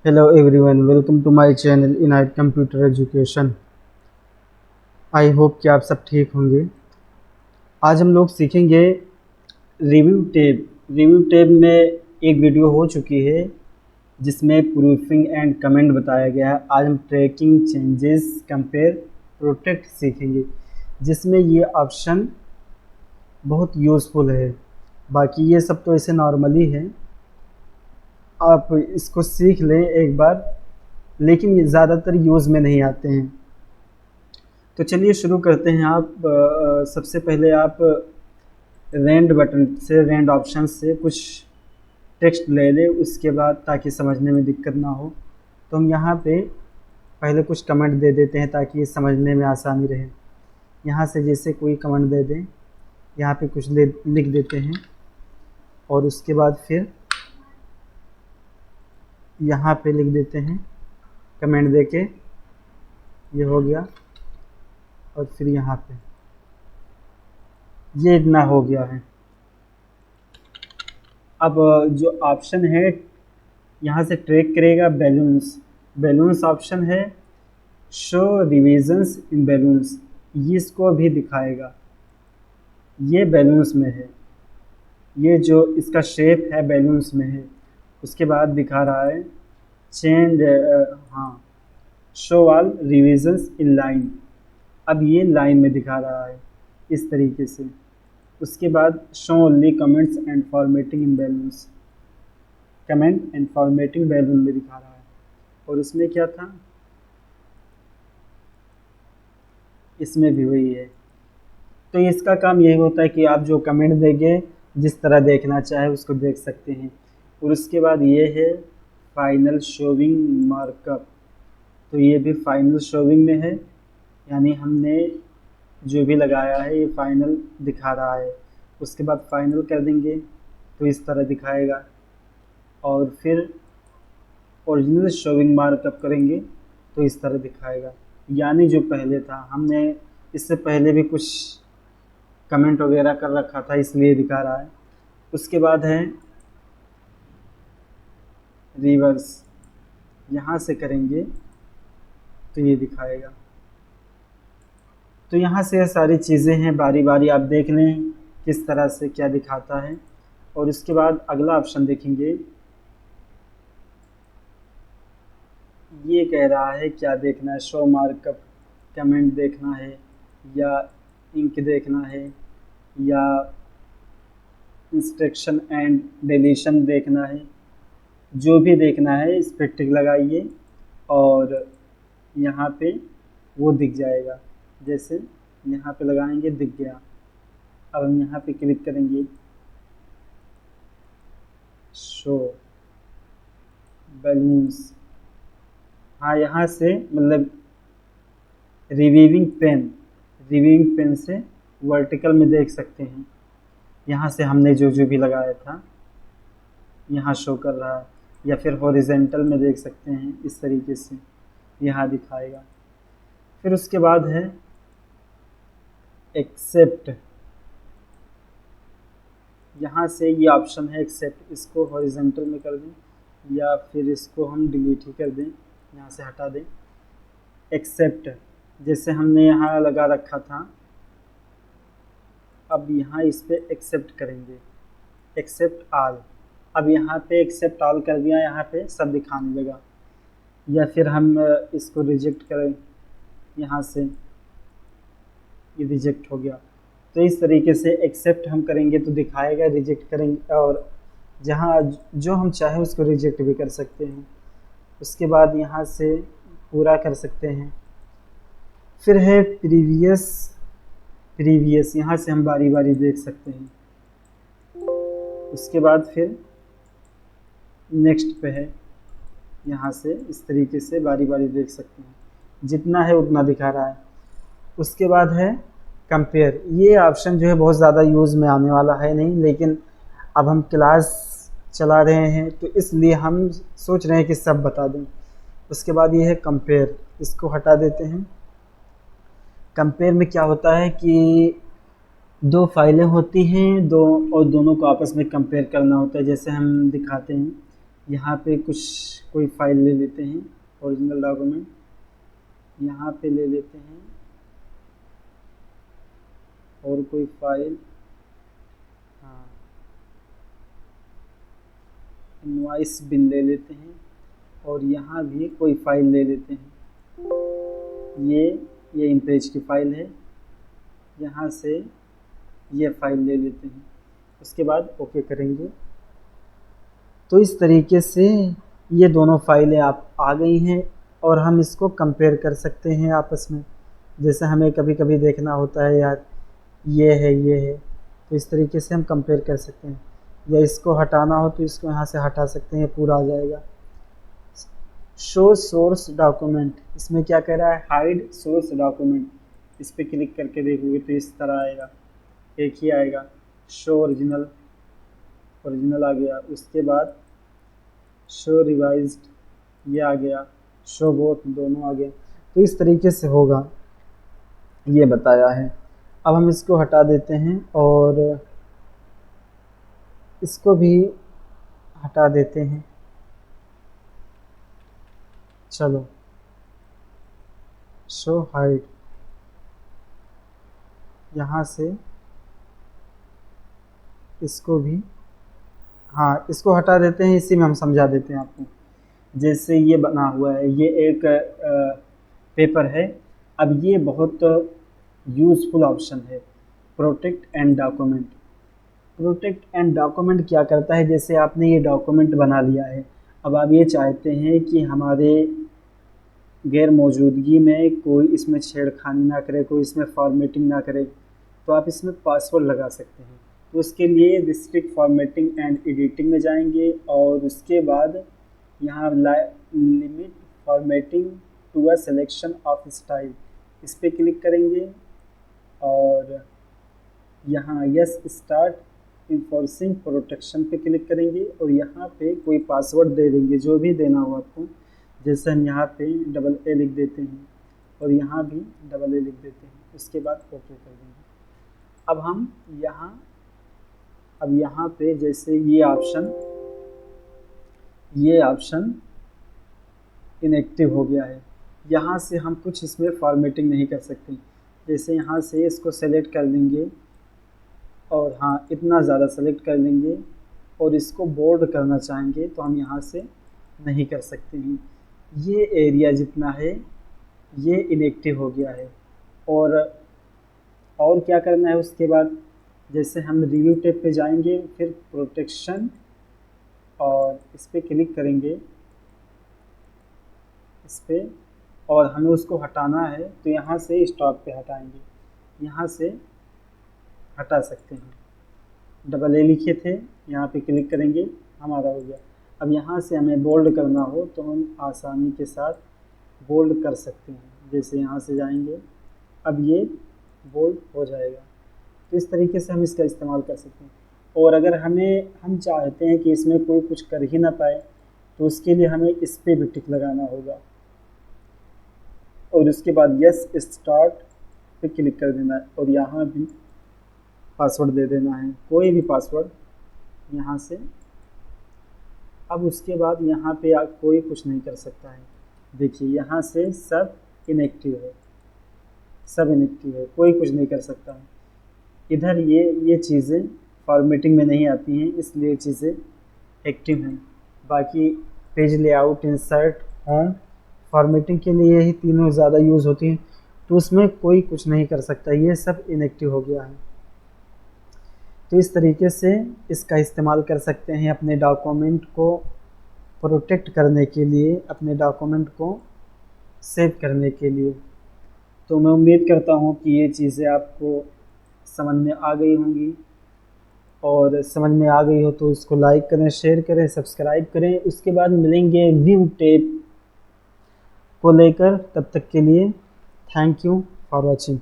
Hello everyone, welcome to my channel Inite Computer Education। I hope कि आप सब ठीक होंगे। आज हम लोग सीखेंगे रिव्यू टैब। रिव्यू टैब में एक वीडियो हो चुकी है जिसमें प्रूफिंग एंड कमेंट बताया गया है। आज हम ट्रैकिंग, चेंजेस, कंपेयर, प्रोटेक्ट सीखेंगे, जिसमें ये ऑप्शन बहुत यूज़फुल है। बाकी ये सब तो ऐसे नॉर्मली है, आप इसको सीख लें एक बार, लेकिन ये ज़्यादातर यूज़ में नहीं आते हैं। तो चलिए शुरू करते हैं। सबसे पहले आप रेंड बटन से, रेंड ऑप्शन से कुछ टेक्स्ट ले लें, उसके बाद ताकि समझने में दिक्कत ना हो। तो हम यहाँ पे पहले कुछ कमेंट दे देते हैं ताकि ये समझने में आसानी रहे। यहाँ से जैसे कोई कमेंट दे दें, यहाँ पे कुछ लिख देते हैं और उसके बाद फिर यहाँ पे लिख देते हैं कमेंट दे के, ये हो गया। और फिर यहाँ पे ये इतना हो गया है। अब जो ऑप्शन है यहाँ से ट्रैक करेगा बैलून्स। बैलून्स ऑप्शन है, शो रिविजन्स इन बैलून्स, ये इसको भी दिखाएगा। ये बैलून्स में है, ये जो इसका शेप है बैलून्स में है। उसके बाद दिखा रहा है चेंज, हाँ, show all revisions in line. अब ये लाइन में दिखा रहा है इस तरीके से। उसके बाद show only comments and formatting in balloons, comment and formatting balloon में दिखा रहा है। और इसमें क्या था, इसमें भी वही है। तो इसका काम यही होता है कि आप जो कमेंट देंगे, जिस तरह देखना चाहे उसको देख सकते हैं। और उसके बाद ये है फाइनल शोविंग मार्कअप। तो ये भी फाइनल शोविंग में है, यानी हमने जो भी लगाया है ये फाइनल दिखा रहा है। उसके बाद फाइनल कर देंगे तो इस तरह दिखाएगा। और फिर ओरिजिनल शोविंग मार्कअप करेंगे तो इस तरह दिखाएगा। यानी जो पहले था, हमने इससे पहले भी कुछ कमेंट वगैरह कर रखा था, इसलिए दिखा रहा है। उसके बाद है रिवर्स, यहाँ से करेंगे तो ये दिखाएगा। तो यहाँ से सारी चीज़ें हैं, बारी बारी आप देख लें किस तरह से क्या दिखाता है। और उसके बाद अगला ऑप्शन देखेंगे, ये कह रहा है क्या देखना है, शो मार्कअप, कमेंट देखना है या इंक देखना है या इंस्ट्रक्शन एंड डिलीशन देखना है। जो भी देखना है इस पर टिक लगाइए और यहाँ पे वो दिख जाएगा। जैसे यहाँ पे लगाएंगे, दिख गया। अब हम यहाँ पे क्लिक करेंगे, शो बैलून्स। हाँ, यहाँ से मतलब रिवीविंग पेन से वर्टिकल में देख सकते हैं। यहाँ से हमने जो जो भी लगाया था यहाँ शो कर रहा है, या फिर हॉरिजेंटल में देख सकते हैं, इस तरीके से यहाँ दिखाएगा। फिर उसके बाद है एक्सेप्ट। यहाँ से ये ऑप्शन है एक्सेप्ट, इसको हॉरिजेंटल में कर दें या फिर इसको हम डिलीट ही कर दें, यहाँ से हटा दें। एक्सेप्ट जैसे हमने यहाँ लगा रखा था, अब यहाँ इस पर एक्सेप्ट करेंगे, एक्सेप्ट ऑल। अब यहाँ पे एक्सेप्ट ऑल कर दिया, यहाँ पे सब दिखाने लगा। या फिर हम इसको रिजेक्ट करें, यहाँ से ये रिजेक्ट हो गया। तो इस तरीके से एक्सेप्ट हम करेंगे तो दिखाएगा, रिजेक्ट करेंगे और जहाँ जो हम चाहें उसको रिजेक्ट भी कर सकते हैं। उसके बाद यहाँ से पूरा कर सकते हैं। फिर है प्रीवियस, यहाँ से हम बारी बारी देख सकते हैं। उसके बाद फिर नेक्स्ट पे है, यहाँ से इस तरीके से बारी बारी देख सकते हैं, जितना है उतना दिखा रहा है। उसके बाद है कंपेयर। ये ऑप्शन जो है बहुत ज़्यादा यूज़ में आने वाला है नहीं, लेकिन अब हम क्लास चला रहे हैं तो इसलिए हम सोच रहे हैं कि सब बता दें। उसके बाद ये है कंपेयर, इसको हटा देते हैं। कंपेयर में क्या होता है कि दो फाइलें होती हैं, दो और दोनों को आपस में कंपेयर करना होता है। जैसे हम दिखाते हैं, यहाँ पे कोई फाइल ले लेते हैं, ओरिजिनल डॉक्यूमेंट यहाँ पे ले लेते हैं, और कोई फाइल, हाँ इनवॉइस बिल ले लेते हैं, और यहाँ भी कोई फाइल ले लेते हैं। ये इम्प्रेस की फ़ाइल है, यहाँ से ये फाइल ले लेते हैं, उसके बाद ओके करेंगे। तो इस तरीके से ये दोनों फाइलें आप आ गई हैं, और हम इसको कंपेयर कर सकते हैं आपस में। जैसे हमें कभी कभी देखना होता है यार ये है, तो इस तरीके से हम कंपेयर कर सकते हैं। या इसको हटाना हो तो इसको यहाँ से हटा सकते हैं, पूरा आ जाएगा। शो सोर्स डॉक्यूमेंट, इसमें क्या कह रहा है, हाइड सोर्स डॉक्यूमेंट। इस पर क्लिक करके देखोगे तो इस तरह आएगा, एक ही आएगा। शो ओरिजिनल आ गया, उसके बाद शो रिवाइज्ड ये आ गया, शो बोथ दोनों आ गया। तो इस तरीके से होगा, ये बताया है। अब हम इसको हटा देते हैं और इसको भी हटा देते हैं। चलो शो हाइड, यहाँ से इसको भी, हाँ इसको हटा देते हैं। इसी में हम समझा देते हैं आपको। जैसे ये बना हुआ है, ये एक पेपर है। अब ये बहुत यूज़फुल ऑप्शन है, protect and document. Protect and document क्या करता है, जैसे आपने ये डॉक्यूमेंट बना लिया है, अब आप ये चाहते हैं कि हमारे गैर मौजूदगी में कोई इसमें छेड़खानी ना करे, कोई इसमें फॉर्मेटिंग ना करे, तो आप इसमें पासवर्ड लगा सकते हैं। तो उसके लिए रिस्ट्रिक्ट फॉर्मेटिंग एंड एडिटिंग में जाएंगे, और उसके बाद यहाँ limit formatting to a selection of style, इस पर क्लिक करेंगे, और यहाँ यस स्टार्ट इन्फोर्सिंग प्रोटेक्शन पे क्लिक करेंगे, और यहाँ पे कोई पासवर्ड दे देंगे जो भी देना हो आपको। जैसे हम यहाँ पे AA लिख देते हैं, और यहाँ भी AA लिख देते हैं, उसके बाद ओके कर देंगे। अब हम यहाँ पे जैसे ये ऑप्शन इनएक्टिव हो गया है, यहाँ से हम कुछ इसमें फॉर्मेटिंग नहीं कर सकते। जैसे यहाँ से इसको सेलेक्ट कर लेंगे, और हाँ इतना ज़्यादा सेलेक्ट कर लेंगे, और इसको बोल्ड करना चाहेंगे तो हम यहाँ से नहीं कर सकते हैं। ये एरिया जितना है ये इनएक्टिव हो गया है। और क्या करना है उसके बाद, जैसे हम रिव्यू टैब पे जाएंगे, फिर प्रोटेक्शन, और इस पर क्लिक करेंगे इस पर, और हमें उसको हटाना है तो यहाँ से स्टॉप पे हटाएंगे, यहाँ से हटा सकते हैं। AA लिखे थे, यहाँ पे क्लिक करेंगे, हमारा हो गया। अब यहाँ से हमें बोल्ड करना हो तो हम आसानी के साथ बोल्ड कर सकते हैं। जैसे यहाँ से जाएंगे, अब ये बोल्ड हो जाएगा। तो इस तरीके से हम इसका इस्तेमाल कर सकते हैं। और अगर हम चाहते हैं कि इसमें कोई कुछ कर ही ना पाए, तो उसके लिए हमें इस पर भी टिक लगाना होगा, और उसके बाद यस स्टार्ट पे क्लिक कर देना है, और यहाँ भी पासवर्ड दे देना है, कोई भी पासवर्ड यहाँ से। अब उसके बाद यहाँ पे कोई कुछ नहीं कर सकता है। देखिए यहाँ से सब इनएक्टिव है, कोई कुछ नहीं कर सकता है। इधर ये चीज़ें फॉर्मेटिंग में नहीं आती हैं, इसलिए चीज़ें एक्टिव हैं। बाकी page layout, insert, home, formatting के लिए यही तीनों ज़्यादा यूज़ होती हैं, तो उसमें कोई कुछ नहीं कर सकता, ये सब इनएक्टिव हो गया है। तो इस तरीके से इसका इस्तेमाल कर सकते हैं अपने डॉक्यूमेंट को प्रोटेक्ट करने के लिए, अपने डॉक्यूमेंट को सेव करने के लिए। तो मैं उम्मीद करता हूँ कि ये चीज़ें आपको समझ में आ गई होंगी, और समझ में आ गई हो तो इसको लाइक करें, शेयर करें, सब्सक्राइब करें। उसके बाद मिलेंगे व्यू टेप को लेकर, तब तक के लिए थैंक यू फॉर वॉचिंग।